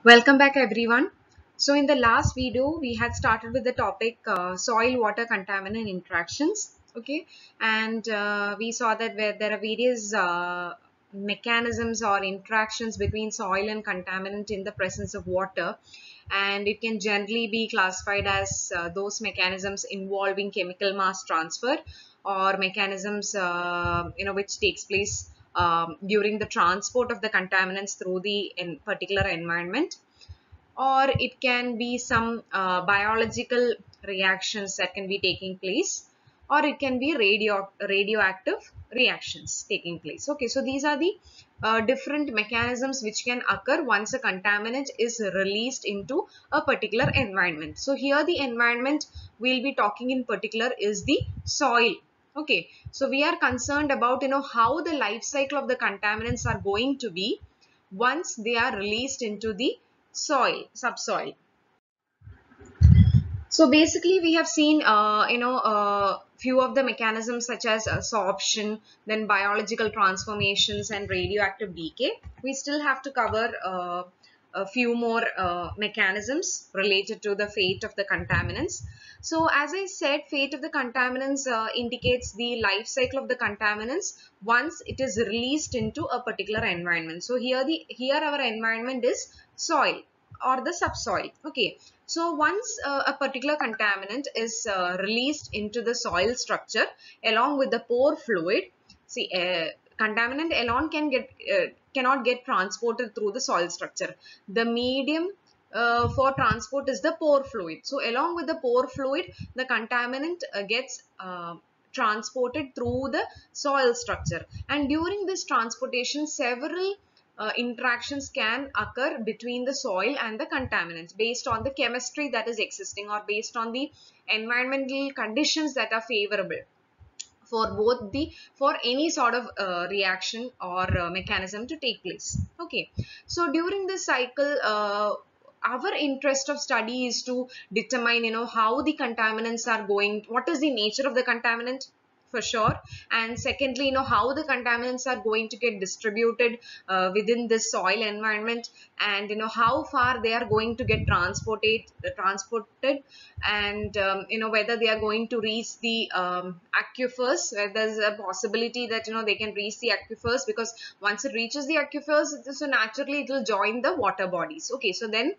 Welcome back everyone. So in the last video we had started with the topic soil water contaminant interactions. Okay, and we saw that where there are various mechanisms or interactions between soil and contaminant in the presence of water, and it can generally be classified as those mechanisms involving chemical mass transfer or mechanisms which takes place during the transport of the contaminants through the particular environment, or it can be some biological reactions that can be taking place, or it can be radioactive reactions taking place. Okay, so these are the different mechanisms which can occur once a contaminant is released into a particular environment. So here the environment we'll be talking in particular is the soil. Okay, so we are concerned about how the life cycle of the contaminants are going to be once they are released into the subsoil. So basically we have seen few of the mechanisms such as sorption, then biological transformations and radioactive decay. We still have to cover a few more mechanisms related to the fate of the contaminants. So as I said, fate of the contaminants indicates the life cycle of the contaminants once it is released into a particular environment. So here our environment is soil or the subsoil. Okay, so once a particular contaminant is released into the soil structure along with the pore fluid, see, contaminant alone cannot get transported through the soil structure. The medium for transport is the pore fluid. So along with the pore fluid, the contaminant gets transported through the soil structure, and during this transportation several interactions can occur between the soil and the contaminants based on the chemistry that is existing or based on the environmental conditions that are favorable for for any sort of reaction or mechanism to take place. Okay, so during this cycle our interest of study is to determine how the contaminants are going, what is the nature of the contaminant for sure, and secondly how the contaminants are going to get distributed within this soil environment, and how far they are going to get transported, and whether they are going to reach the aquifers, where there's a possibility that they can reach the aquifers, because once it reaches the aquifers, so naturally it will join the water bodies. Okay, so then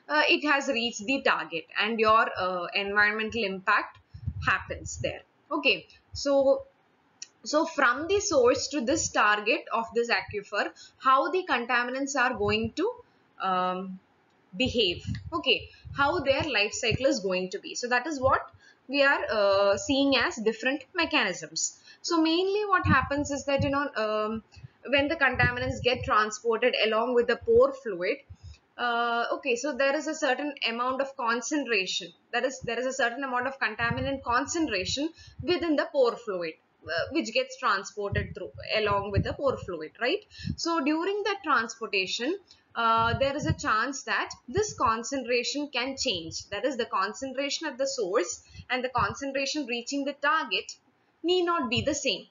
it has reached the target and your environmental impact happens there. Okay, so from the source to this target of this aquifer, how the contaminants are going to behave. Okay, how their life cycle is going to be. So that is what we are seeing as different mechanisms. So mainly what happens is that when the contaminants get transported along with the pore fluid, okay, so there is a certain amount of concentration, there is a certain amount of contaminant concentration within the pore fluid, which gets transported through along with the pore fluid, right? So during that transportation, there is a chance that this concentration can change. That is, the concentration at the source and the concentration reaching the target need not be the same,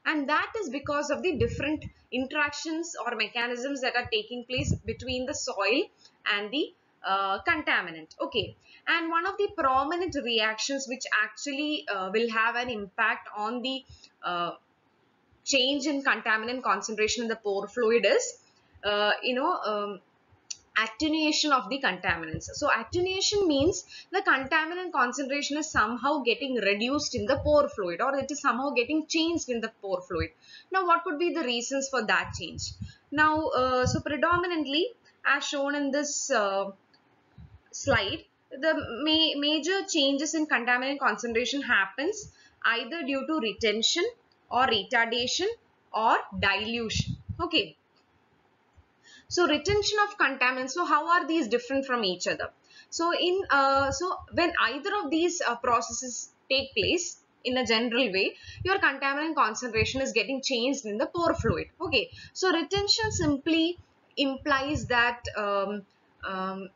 and that is because of the different interactions or mechanisms that are taking place between the soil and the contaminant. Okay, and one of the prominent reactions which actually will have an impact on the uh, change in contaminant concentration in the pore fluid is attenuation of the contaminants. So attenuation means the contaminant concentration is somehow getting reduced in the pore fluid, or it is somehow getting changed in the pore fluid. Now what could be the reasons for that change? Now so predominantly, as shown in this slide, the major changes in contaminant concentration happens either due to retention or retardation or dilution. Okay, so retention of contaminants. So how are these different from each other? So so when either of these processes take place in a general way, your contaminant concentration is getting changed in the pore fluid. Okay, so retention simply implies that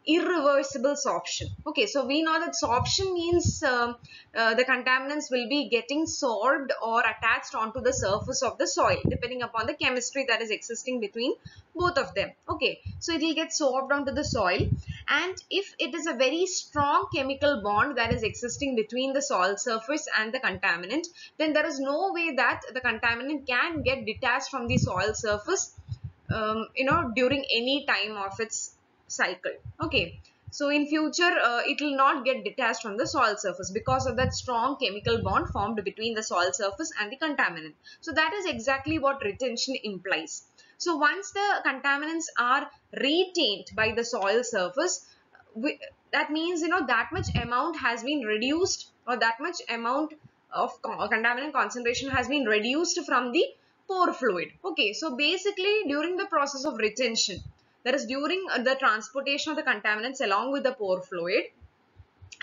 irreversible sorption. Okay, so we know that sorption means the contaminants will be getting sorbed or attached onto the surface of the soil depending upon the chemistry that is existing between both of them. Okay, so it will get sorbed onto the soil, and if it is a very strong chemical bond that is existing between the soil surface and the contaminant, then there is no way that the contaminant can get detached from the soil surface during any time of its cycle. Okay, so in future it will not get detached from the soil surface because of that strong chemical bond formed between the soil surface and the contaminant. So that is exactly what retention implies. So once the contaminants are retained by the soil surface, that means that much amount has been reduced, or that much amount of contaminant concentration has been reduced from the pore fluid. Okay, so basically during the process of retention, that is during the transportation of the contaminants along with the pore fluid,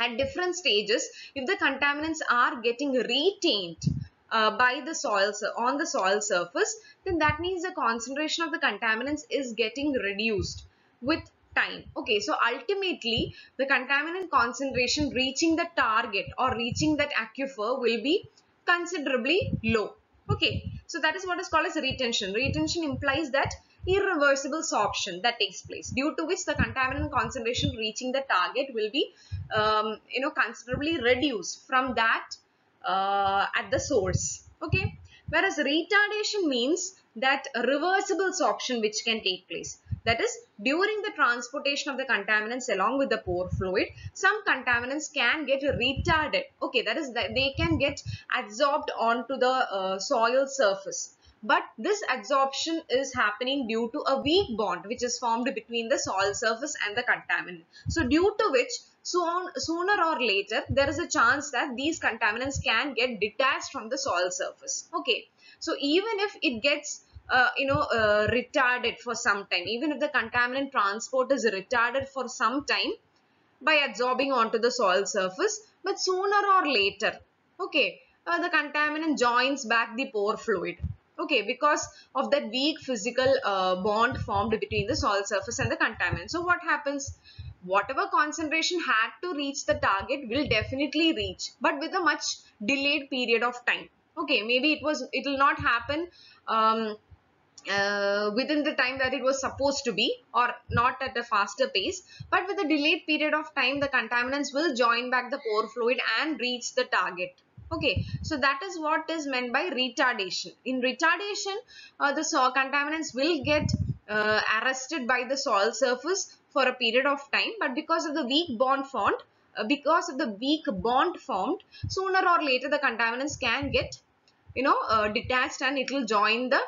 at different stages, if the contaminants are getting retained by the soil on the soil surface, then that means the concentration of the contaminants is getting reduced with time. Okay, so ultimately the contaminant concentration reaching the target or reaching that aquifer will be considerably low. Okay, so that is what is called as retention. Retention implies that irreversible sorption that takes place, due to which the contaminant concentration reaching the target will be considerably reduced from that at the source. Okay, whereas retardation means that reversible sorption which can take place, that is during the transportation of the contaminants along with the pore fluid, some contaminants can get retarded. Okay, that is that they can get absorbed onto the soil surface, but this adsorption is happening due to a weak bond which is formed between the soil surface and the contaminant. So due to which sooner or later there is a chance that these contaminants can get detached from the soil surface. Okay, so even if it gets retarded for some time, even if the contaminant transport is retarded for some time by absorbing onto the soil surface, but sooner or later, okay, the contaminant joins back the pore fluid. Okay, because of that weak physical bond formed between the soil surface and the contaminant. So what happens? Whatever concentration had to reach the target will definitely reach, but with a much delayed period of time. Okay, maybe it will not happen within the time that it was supposed to be, or not at a faster pace, but with a delayed period of time the contaminants will join back the pore fluid and reach the target. Okay, so that is what is meant by retardation. In retardation, the contaminants will get arrested by the soil surface for a period of time, but because of the weak bond formed, sooner or later the contaminants can get detached, and it will join the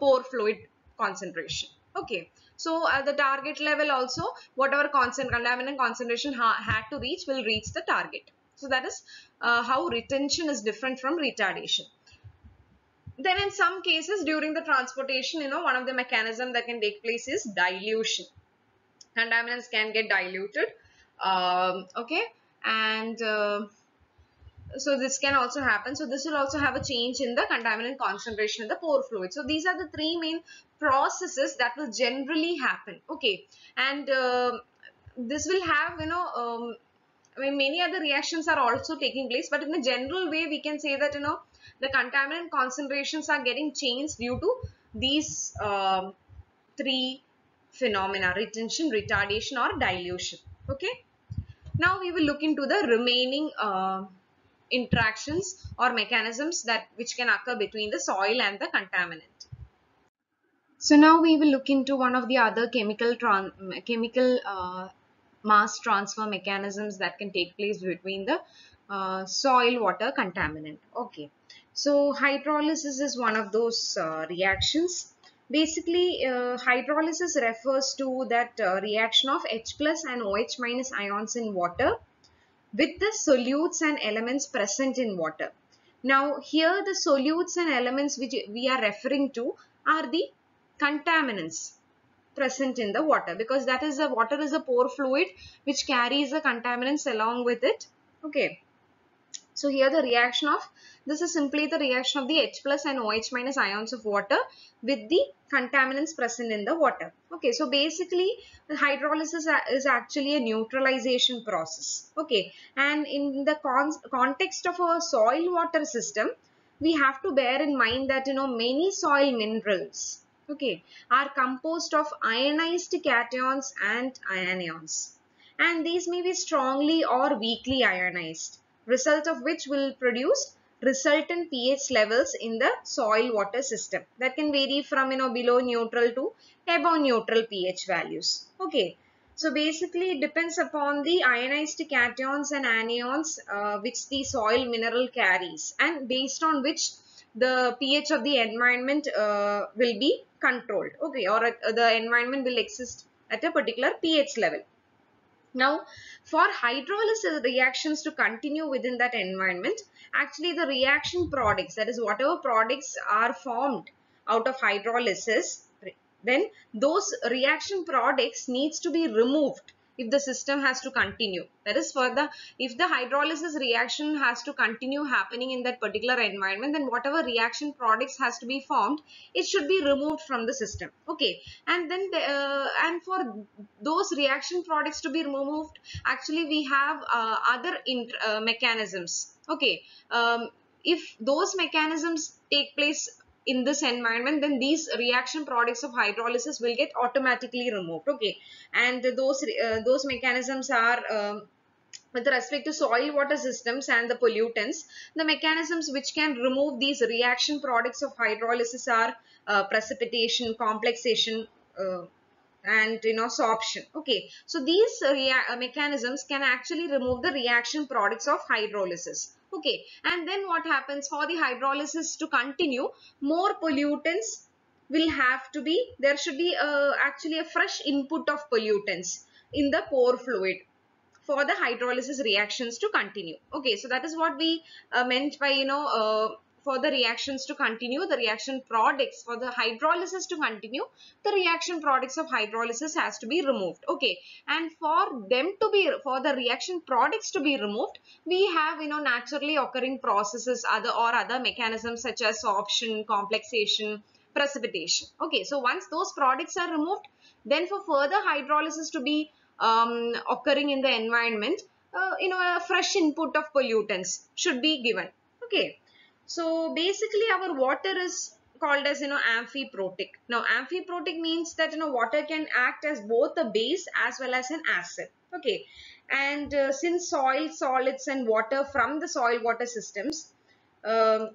pore fluid concentration. Okay, so at the target level also, whatever contaminant concentration had to reach will reach the target. So that is how retention is different from retardation. Then in some cases during the transportation, one of the mechanism that can take place is dilution. Contaminants can get diluted. Okay, and so this can also happen. So this will also have a change in the contaminant concentration in the pore fluid. So these are the three main processes that will generally happen. Okay, and this will have I mean, many other reactions are also taking place, but in a general way we can say that the contaminant concentrations are getting changed due to these three phenomena: retention, retardation, or dilution. Okay, now we will look into the remaining interactions or mechanisms that which can occur between the soil and the contaminant. So now we will look into one of the other chemical mass transfer mechanisms that can take place between the soil water contaminant. Okay, so hydrolysis is one of those reactions. Basically, hydrolysis refers to that reaction of H plus and OH minus ions in water with the solutes and elements present in water. Now here the solutes and elements which we are referring to are the contaminants present in the water, because that is the water is a pore fluid which carries the contaminants along with it. Okay, So here the reaction of, this is simply the reaction of the H plus and OH minus ions of water with the contaminants present in the water. Okay, so basically the hydrolysis is actually a neutralization process. Okay, and in the context of a soil water system, we have to bear in mind that many soil minerals, okay, are composed of ionized cations and anions, and these may be strongly or weakly ionized, result of which will produce resultant pH levels in the soil water system that can vary from below neutral to above neutral pH values. Okay, so basically it depends upon the ionized cations and anions which the soil mineral carries, and based on which the pH of the environment will be controlled. Okay, or the environment will exist at a particular pH level. Now, for hydrolysis reactions to continue within that environment, actually the reaction products, that is whatever products are formed out of hydrolysis, then those reaction products needs to be removed if the system has to continue. That is, for the, if the hydrolysis reaction has to continue happening in that particular environment, then whatever reaction products has to be formed, it should be removed from the system. Okay, and then and for those reaction products to be removed, actually we have other mechanisms. Okay, if those mechanisms take place in this environment, then these reaction products of hydrolysis will get automatically removed. Okay, and those mechanisms are with respect to soil water systems and the pollutants, the mechanisms which can remove these reaction products of hydrolysis are precipitation, complexation, and sorption. Okay, so these mechanisms can actually remove the reaction products of hydrolysis. Okay, and then what happens, for the hydrolysis to continue, more pollutants will have to be, there should be actually a fresh input of pollutants in the pore fluid for the hydrolysis reactions to continue. Okay, so that is what we meant by for the reactions to continue, the reaction products, for the hydrolysis to continue, the reaction products of hydrolysis has to be removed. Okay, and for them to be, for the reaction products to be removed, we have naturally occurring processes, other mechanisms such as sorption, complexation, precipitation. Okay, so once those products are removed, then for further hydrolysis to be occurring in the environment, a fresh input of pollutants should be given. Okay, so basically our water is called as amphiprotic. Now amphiprotic means that water can act as both a base as well as an acid. Okay, and since soil solids and water from the soil water systems, um,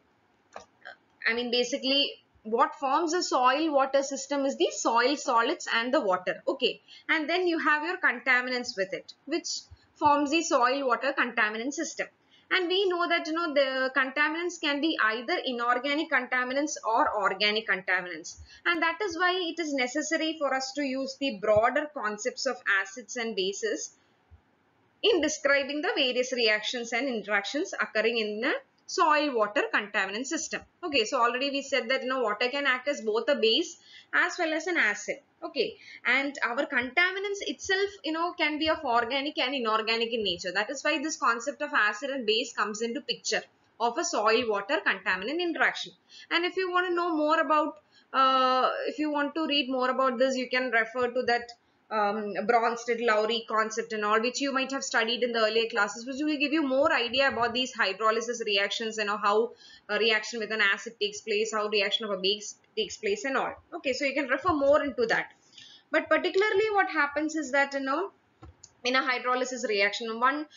I mean, basically, what forms a soil water system is the soil solids and the water. Okay, and then you have your contaminants with it, which forms the soil water contaminant system. And we know that the contaminants can be either inorganic contaminants or organic contaminants, and that is why it is necessary for us to use the broader concepts of acids and bases in describing the various reactions and interactions occurring in the soil water contaminant system. Okay, so already we said that water can act as both a base as well as an acid. Okay, and our contaminants itself can be of organic and inorganic in nature. That is why this concept of acid and base comes into picture of a soil water contaminant interaction. And if you want to know more about if you want to read more about this, you can refer to that Bronsted-Lowry concept and all, which you might have studied in the earlier classes, which will give you more idea about these hydrolysis reactions and how a reaction with an acid takes place, how reaction of a base takes place and all. Okay, so you can refer more into that. But particularly what happens is that in a hydrolysis reaction, one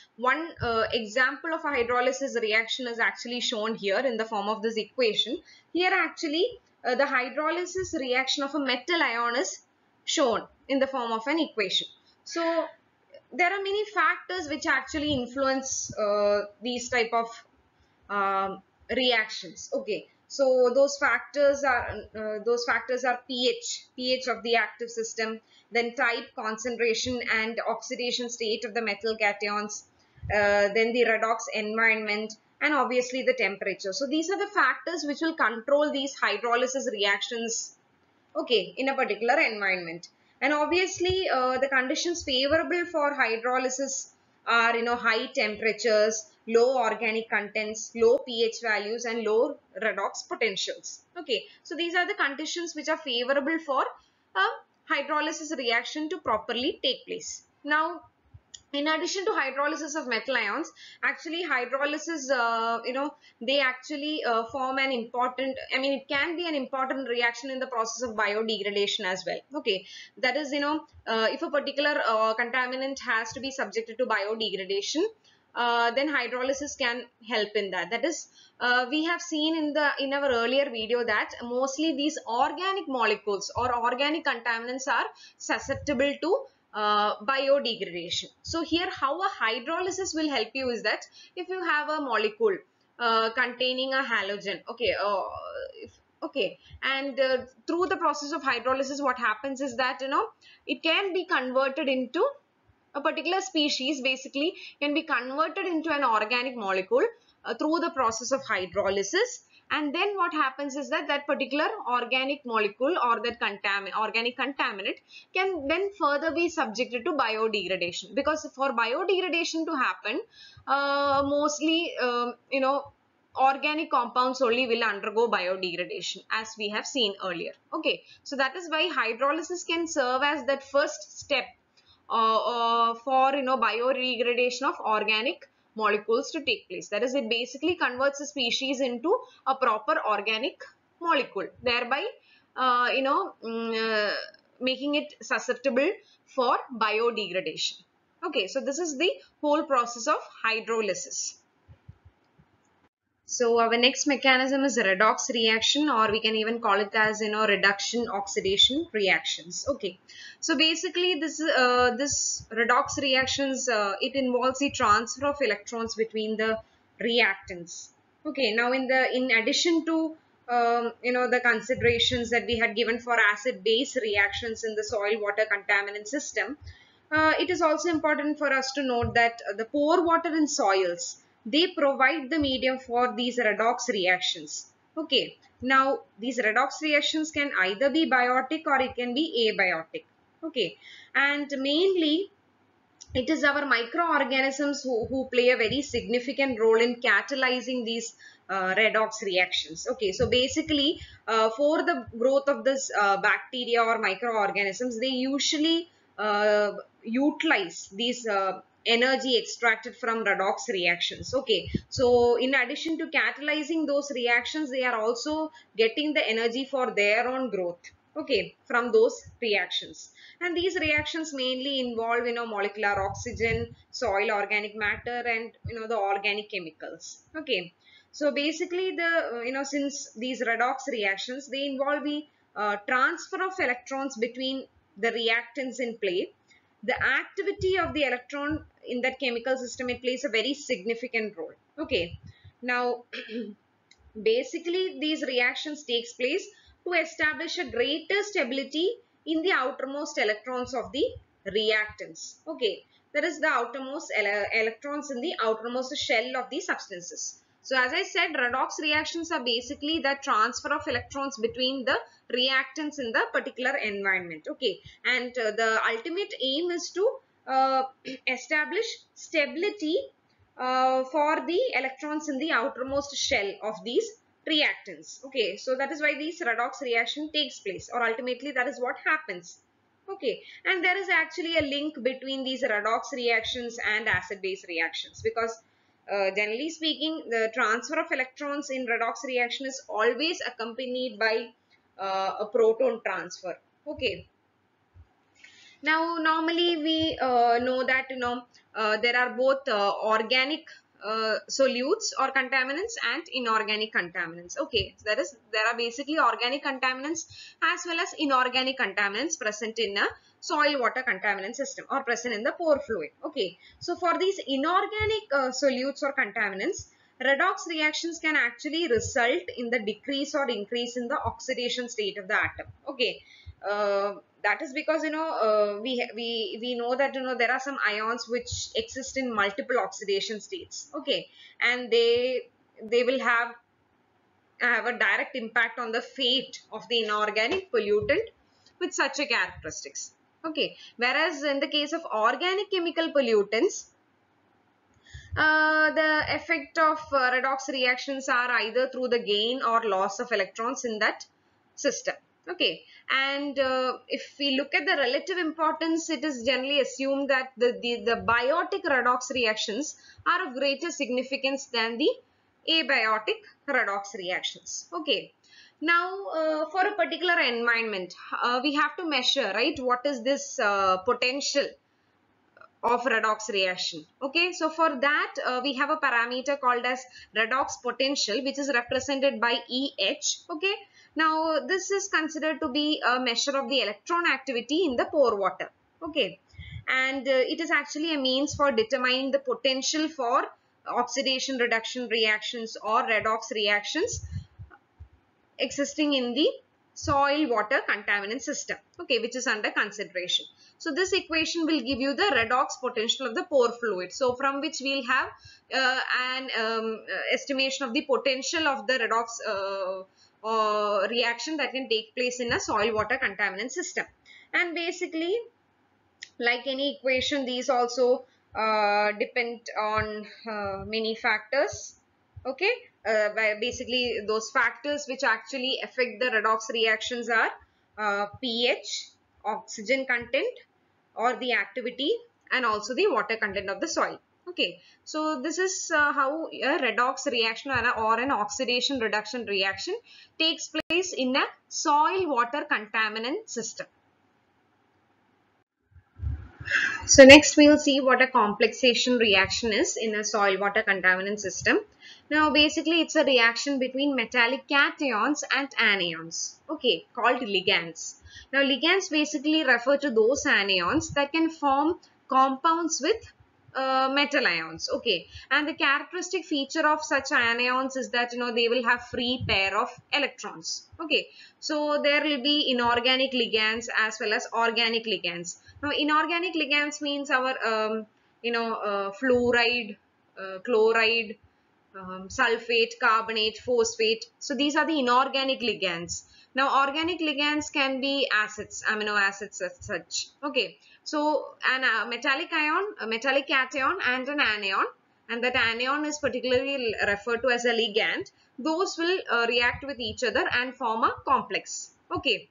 example of a hydrolysis reaction is actually shown here in the form of this equation. Here actually the hydrolysis reaction of a metal ion is shown in the form of an equation. So there are many factors which actually influence these type of reactions. Okay, so those factors are pH of the active system, then type, concentration and oxidation state of the metal cations, then the redox environment, and obviously the temperature. So these are the factors which will control these hydrolysis reactions, okay, in a particular environment. And obviously the conditions favorable for hydrolysis are high temperatures, low organic contents, low pH values, and low redox potentials. Okay, so these are the conditions which are favorable for a hydrolysis reaction to properly take place. Now, in addition to hydrolysis of metal ions, actually hydrolysis, they actually form an important, it can be an important reaction in the process of biodegradation as well. Okay, that is, if a particular contaminant has to be subjected to biodegradation, then hydrolysis can help in that. That is, we have seen in our earlier video that mostly these organic molecules or organic contaminants are susceptible to biodegradation. So here how a hydrolysis will help you is that if you have a molecule containing a halogen, okay, okay, and through the process of hydrolysis, what happens is that it can be converted into a particular species, basically can be converted into an organic molecule through the process of hydrolysis. And then what happens is that that particular organic molecule or that organic contaminant can then further be subjected to biodegradation, because for biodegradation to happen, mostly organic compounds only will undergo biodegradation, as we have seen earlier. Okay, so that is why hydrolysis can serve as that first step for biodegradation of organic molecules to take place. That is, it basically converts a species into a proper organic molecule, thereby making it susceptible for biodegradation. Okay, so this is the whole process of hydrolysis. So our next mechanism is redox reaction, or we can even call it as reduction oxidation reactions. Okay, so basically this redox reactions, it involves the transfer of electrons between the reactants. Okay, now in addition to the considerations that we had given for acid base reactions in the soil water contaminant system, it is also important for us to note that the pore water in soils, they provide the medium for these redox reactions. Okay, now these redox reactions can either be biotic or it can be abiotic. Okay, and mainly it is our microorganisms who play a very significant role in catalyzing these redox reactions. Okay, so basically for the growth of this bacteria or microorganisms, they usually utilize these energy extracted from redox reactions. Okay, so in addition to catalyzing those reactions, they are also getting the energy for their own growth, okay, from those reactions. And these reactions mainly involve molecular oxygen, soil organic matter, and the organic chemicals. Okay, so basically the since these redox reactions, they involve the transfer of electrons between the reactants in play, the activity of the electron in that chemical system, it plays a very significant role. Okay, now basically these reactions takes place to establish a greater stability in the outermost electrons of the reactants. Okay, that is the outermost electrons in the outermost shell of the substances. So as I said, redox reactions are basically the transfer of electrons between the reactants in the particular environment. Okay, and the ultimate aim is to establish stability for the electrons in the outermost shell of these reactants. Okay, so that is why this redox reaction takes place, or ultimately that is what happens. Okay, and there is actually a link between these redox reactions and acid base reactions, because generally speaking, the transfer of electrons in redox reaction is always accompanied by a proton transfer. Okay, now normally we know that there are both organic solutes or contaminants and inorganic contaminants. Okay, so there are basically organic contaminants as well as inorganic contaminants present in a soil water contaminant system or present in the pore fluid. Okay, so for these inorganic solutes or contaminants, redox reactions can actually result in the decrease or increase in the oxidation state of the atom. Okay, that is because we know that there are some ions which exist in multiple oxidation states. Okay, and they will have a direct impact on the fate of the inorganic pollutant with such a characteristics. Okay, whereas in the case of organic chemical pollutants, The effect of redox reactions are either through the gain or loss of electrons in that system. Okay, and if we look at the relative importance, it is generally assumed that the biotic redox reactions are of greater significance than the abiotic redox reactions. Okay, now for a particular environment, we have to measure, right, what is this potential of redox reaction. Okay, so for that we have a parameter called as redox potential, which is represented by EH. Okay, now this is considered to be a measure of the electron activity in the pore water. Okay, and it is actually a means for determining the potential for oxidation reduction reactions or redox reactions existing in the soil water contaminant system, okay, which is under consideration. So this equation will give you the redox potential of the pore fluid, so from which we'll have an estimation of the potential of the redox reaction that can take place in a soil water contaminant system. And basically, like any equation, these also depend on many factors. Okay, basically those factors which actually affect the redox reactions are pH, oxygen content or the activity, and also the water content of the soil. Okay, so this is how a redox reaction or an oxidation reduction reaction takes place in a soil water contaminant system. So next we'll see what a complexation reaction is in a soil water contaminant system. Now basically it's a reaction between metallic cations and anions, okay, called ligands. Now ligands basically refer to those anions that can form compounds with metal ions, okay, and the characteristic feature of such anions is that they will have free pair of electrons. Okay, so there will be inorganic ligands as well as organic ligands. Now inorganic ligands means our fluoride, chloride, sulfate, carbonate, phosphate. So these are the inorganic ligands. Now organic ligands can be acids, amino acids as such. Okay, so a metallic ion, a metallic cation and an anion, and that anion is particularly referred to as a ligand. Those will react with each other and form a complex. Okay,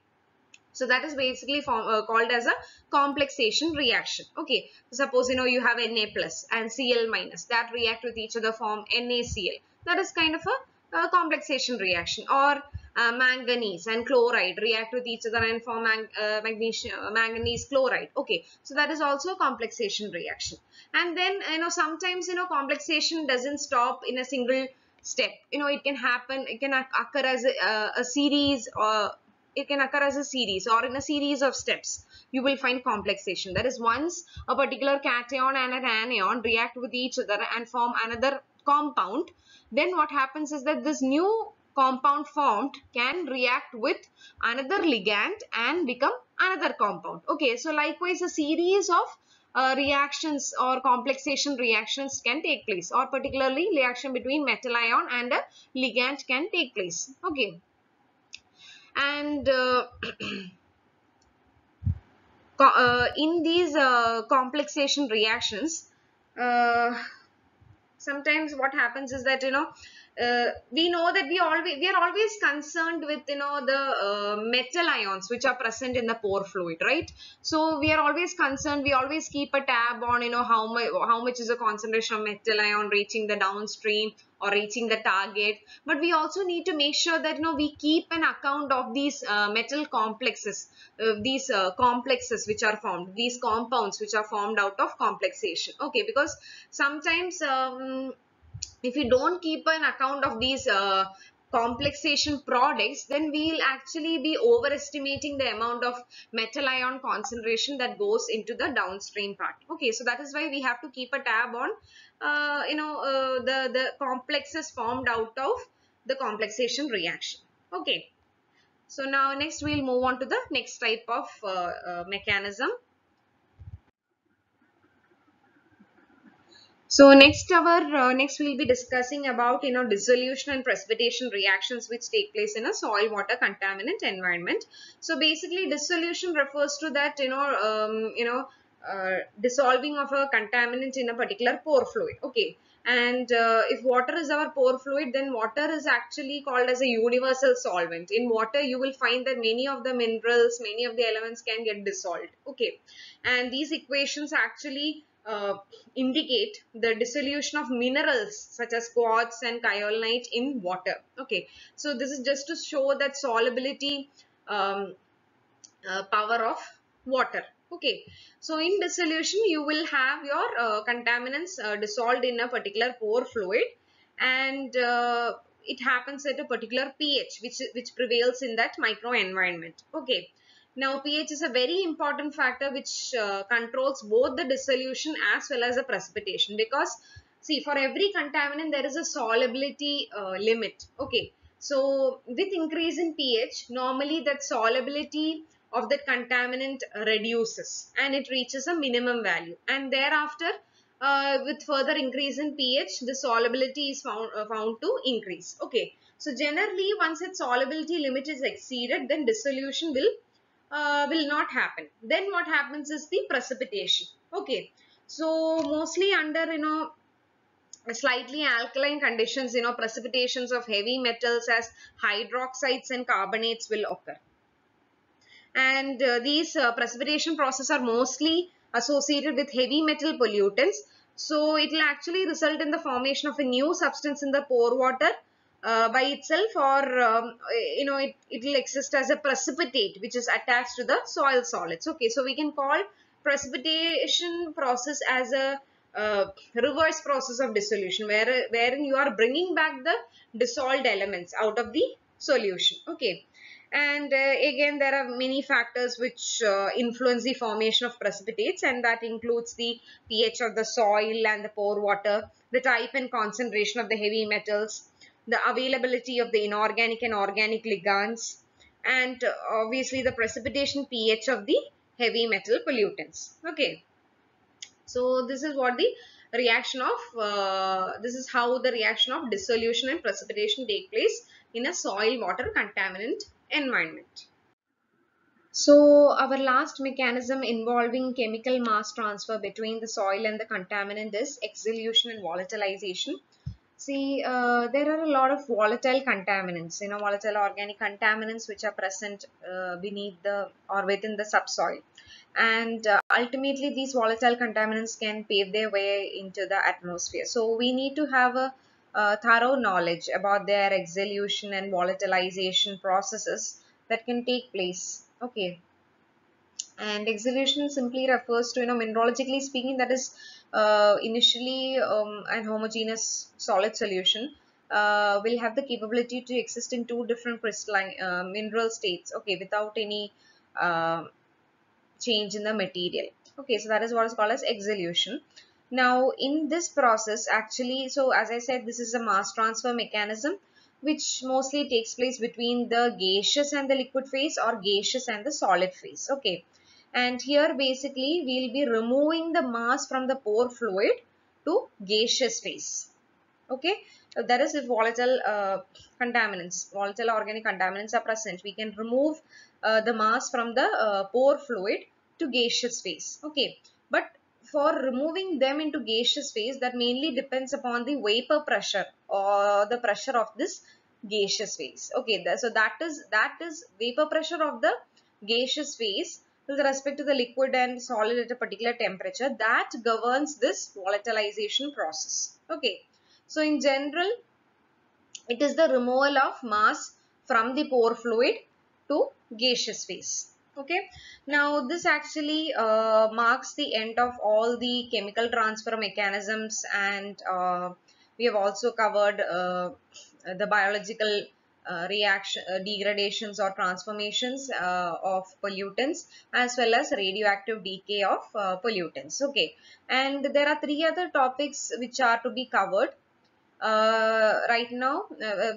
so that is basically called as a complexation reaction. Okay, suppose you have Na plus and Cl minus that react with each other, form NaCl. That is kind of a complexation reaction. Or manganese and chloride react with each other and form manganese chloride. Okay, so that is also a complexation reaction. And then sometimes complexation doesn't stop in a single step. It can happen, it can occur as a series, or it can occur as a series, or in a series of steps you will find complexation. That is, once a particular cation and an anion react with each other and form another compound, then what happens is that this new compound formed can react with another ligand and become another compound. Okay, so likewise a series of reactions or complexation reactions can take place, or particularly reaction between metal ion and a ligand can take place. Okay, and in these complexation reactions, uh, sometimes what happens is that we know that we are always concerned with the metal ions which are present in the pore fluid, right? So we are always concerned, we always keep a tab on how much is the concentration of metal ion reaching the downstream or reaching the target. But we also need to make sure that we keep an account of these metal complexes, these complexes which are formed, these compounds which are formed out of complexation. Okay, because sometimes if we don't keep an account of these complexation products, then we'll actually be overestimating the amount of metal ion concentration that goes into the downstream part. Okay, so that is why we have to keep a tab on the complexes formed out of the complexation reaction. Okay, so now next we'll move on to the next type of mechanism. So next we'll be discussing about dissolution and precipitation reactions which take place in a soil water contaminant environment. So basically dissolution refers to that dissolving of a contaminant in a particular pore fluid. Okay, and if water is our pore fluid, then water is actually called as a universal solvent. In water you will find that many of the minerals, many of the elements can get dissolved. Okay, and these equations actually indicate the dissolution of minerals such as quartz and kyanite in water. Okay, so this is just to show that solubility power of water. Okay, so in dissolution you will have your contaminants dissolved in a particular pore fluid, and it happens at a particular pH which prevails in that microenvironment. Okay, now pH is a very important factor which controls both the dissolution as well as the precipitation, because see, for every contaminant there is a solubility limit. Okay, so with increase in pH, normally that solubility of that contaminant reduces and it reaches a minimum value, and thereafter with further increase in pH, the solubility is found to increase. Okay, so generally once its solubility limit is exceeded, then dissolution will not happen. Then what happens is the precipitation. Okay, so mostly under slightly alkaline conditions, precipitations of heavy metals as hydroxides and carbonates will occur, and these precipitation processes are mostly associated with heavy metal pollutants. So it will actually result in the formation of a new substance in the pore water by itself, or it will exist as a precipitate which is attached to the soil solids. Okay, so we can call precipitation process as a reverse process of dissolution, wherein you are bringing back the dissolved elements out of the solution. Okay, and again there are many factors which influence the formation of precipitates, and that includes the pH of the soil and the pore water, the type and concentration of the heavy metals, the availability of the inorganic and organic ligands, and obviously the precipitation pH of the heavy metal pollutants. Okay, so this is what the reaction of this is how the reaction of dissolution and precipitation take place in a soil water contaminant environment. So our last mechanism involving chemical mass transfer between the soil and the contaminant is exsolution and volatilization. See, there are a lot of volatile contaminants, volatile organic contaminants which are present beneath the or within the subsoil. And ultimately these volatile contaminants can pave their way into the atmosphere. So we need to have a thorough knowledge about their exsolution and volatilization processes that can take place. Okay, and exsolution simply refers to, mineralogically speaking, that is initially an homogeneous solid solution will have the capability to exist in two different crystalline mineral states, okay, without any change in the material. Okay, so that is what is called as exsolution. Now in this process actually, so as I said, this is a mass transfer mechanism which mostly takes place between the gaseous and the liquid phase, or gaseous and the solid phase. Okay, and here basically we'll be removing the mass from the pore fluid to gaseous phase. Okay, that is if volatile contaminants, volatile organic contaminants are present, we can remove the mass from the pore fluid to gaseous phase. Okay, but for removing them into gaseous phase, that mainly depends upon the vapor pressure or the pressure of this gaseous phase. Okay, so that is vapor pressure of the gaseous phase with respect to the liquid and solid at a particular temperature, that governs this volatilization process. Okay, so in general it is the removal of mass from the pore fluid to gaseous phase. Okay, now this actually marks the end of all the chemical transfer mechanisms, and we have also covered the biological reaction degradations or transformations of pollutants, as well as radioactive decay of pollutants. Okay, and there are three other topics which are to be covered right now,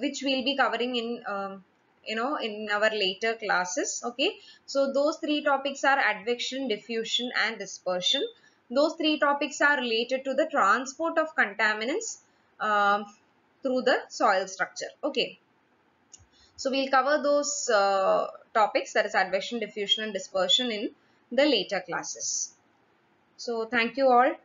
which we'll be covering in in our later classes. Okay, so those three topics are advection, diffusion and dispersion. Those three topics are related to the transport of contaminants through the soil structure. Okay, so we'll cover those topics, that is advection, diffusion and dispersion, in the later classes. So thank you all.